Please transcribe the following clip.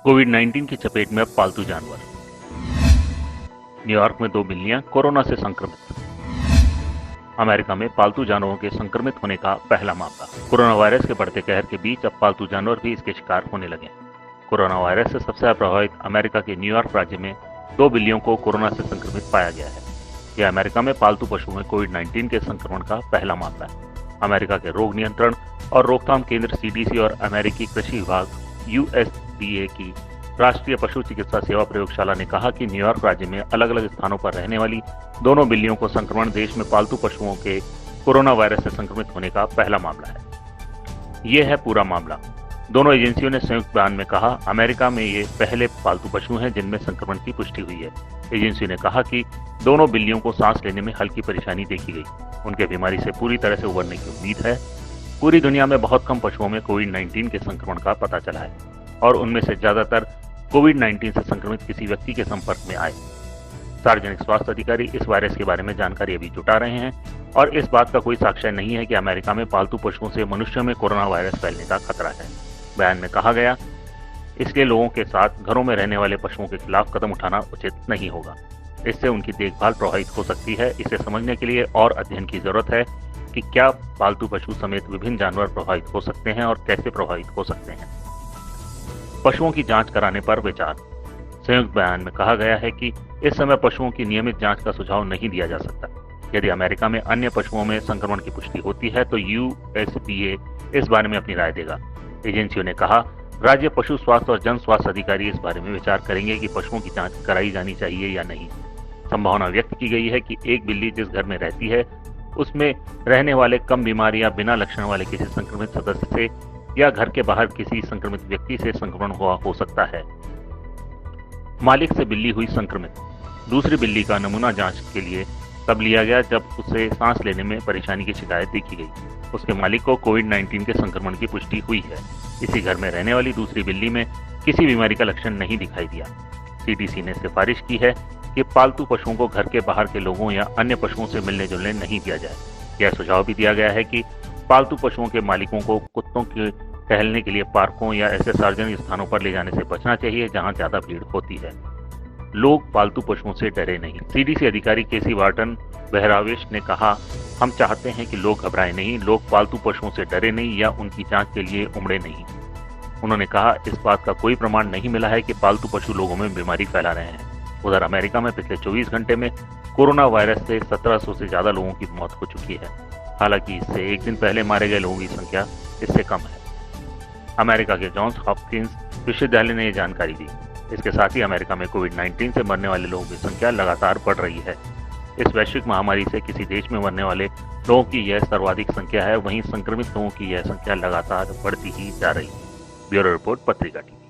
कोविड-19 की चपेट में अब पालतू जानवर। न्यूयॉर्क में 2 बिल्लियां कोरोना से संक्रमित। अमेरिका में पालतू जानवरों के संक्रमित होने का पहला मामला। कोरोना वायरस के बढ़ते कहर के बीच अब पालतू जानवर भी इसके शिकार होने लगे। कोरोना वायरस से सबसे ज्यादा प्रभावित अमेरिका के न्यूयॉर्क राज्य में 2 बिल्लियों को कोरोना से संक्रमित पाया गया है। यह अमेरिका में पालतू पशुओं में कोविड-19 के संक्रमण का पहला मामला है। अमेरिका के रोग नियंत्रण और रोकथाम केंद्र CDC और अमेरिकी कृषि विभाग USDA की राष्ट्रीय पशु चिकित्सा सेवा प्रयोगशाला ने कहा कि न्यूयॉर्क राज्य में अलग अलग स्थानों पर रहने वाली दोनों बिल्लियों को संक्रमण देश में पालतू पशुओं के कोरोना वायरस से संक्रमित होने का पहला मामला है। यह है पूरा मामला। दोनों एजेंसियों ने संयुक्त बयान में कहा, अमेरिका में ये पहले पालतू पशु हैं जिनमें संक्रमण की पुष्टि हुई है। एजेंसी ने कहा कि दोनों बिल्लियों को सांस लेने में हल्की परेशानी देखी गई। उनके बीमारी से पूरी तरह से उबरने की उम्मीद है। पूरी दुनिया में बहुत कम पशुओं में कोविड-19 के संक्रमण का पता चला है और उनमें से ज्यादातर कोविड-19 से संक्रमित किसी व्यक्ति के संपर्क में आए। सार्वजनिक स्वास्थ्य अधिकारी इस वायरस के बारे में जानकारी अभी जुटा रहे हैं और इस बात का कोई साक्ष्य नहीं है कि अमेरिका में पालतू पशुओं से मनुष्यों में कोरोना वायरस फैलने का खतरा है। बयान में कहा गया, इसलिए लोगों के साथ घरों में रहने वाले पशुओं के खिलाफ कदम उठाना उचित नहीं होगा। इससे उनकी देखभाल प्रभावित हो सकती है। इसे समझने के लिए और अध्ययन की जरूरत है कि क्या पालतू पशु समेत विभिन्न जानवर प्रभावित हो सकते हैं और कैसे प्रभावित हो सकते हैं। पशुओं की जांच कराने पर विचार। संयुक्त बयान में कहा गया है कि इस समय पशुओं की नियमित जांच का सुझाव नहीं दिया जा सकता। यदि अमेरिका में अन्य पशुओं में संक्रमण की पुष्टि होती है तो USDA इस बारे में अपनी राय देगा। एजेंसियों ने कहा, राज्य पशु स्वास्थ्य और जन स्वास्थ्य अधिकारी इस बारे में विचार करेंगे कि पशुओं की जांच कराई जानी चाहिए या नहीं। संभावना व्यक्त की गई है कि एक बिल्ली जिस घर में रहती है उसमें रहने वाले कम बीमार या बिना लक्षण वाले किसी संक्रमित सदस्य से या घर के बाहर किसी संक्रमित व्यक्ति से संक्रमण हुआ हो सकता है। मालिक से बिल्ली हुई संक्रमित। दूसरी बिल्ली का नमूना जांच के लिए तब लिया गया जब उसे सांस लेने में परेशानी की शिकायत देखी गई। उसके मालिक को कोविड-19 के संक्रमण की पुष्टि हुई है। इसी घर में रहने वाली दूसरी बिल्ली में किसी बीमारी का लक्षण नहीं दिखाई दिया। CDC ने सिफारिश की है कि पालतू पशुओं को घर के बाहर के लोगों या अन्य पशुओं से मिलने जुलने नहीं दिया जाए। यह सुझाव भी दिया गया है कि पालतू पशुओं के मालिकों को कुत्तों के टहलने के लिए पार्कों या ऐसे सार्वजनिक स्थानों पर ले जाने से बचना चाहिए जहां ज्यादा भीड़ होती है। लोग पालतू पशुओं से डरे नहीं। CDC अधिकारी केसी वार्टन बहरावेश ने कहा, हम चाहते हैं कि लोग घबराएं नहीं, लोग पालतू पशुओं से डरे नहीं या उनकी जांच के लिए उमड़े नहीं। उन्होंने कहा, इस बात का कोई प्रमाण नहीं मिला है कि पालतू पशु लोगों में बीमारी फैला रहे हैं। उधर अमेरिका में पिछले 24 घंटे में कोरोना वायरस से 1700 से ज्यादा लोगों की मौत हो चुकी है। हालांकि इससे एक दिन पहले मारे गए लोगों की संख्या इससे कम है। अमेरिका के जॉन्स हॉपकिंस विश्वविद्यालय ने यह जानकारी दी। इसके साथ ही अमेरिका में कोविड-19 से मरने वाले लोगों की संख्या लगातार बढ़ रही है। इस वैश्विक महामारी से किसी देश में मरने वाले लोगों की यह सर्वाधिक संख्या है। वहीं संक्रमित लोगों की यह संख्या लगातार बढ़ती ही जा रही है। ब्यूरो रिपोर्ट, पत्रिका टीवी।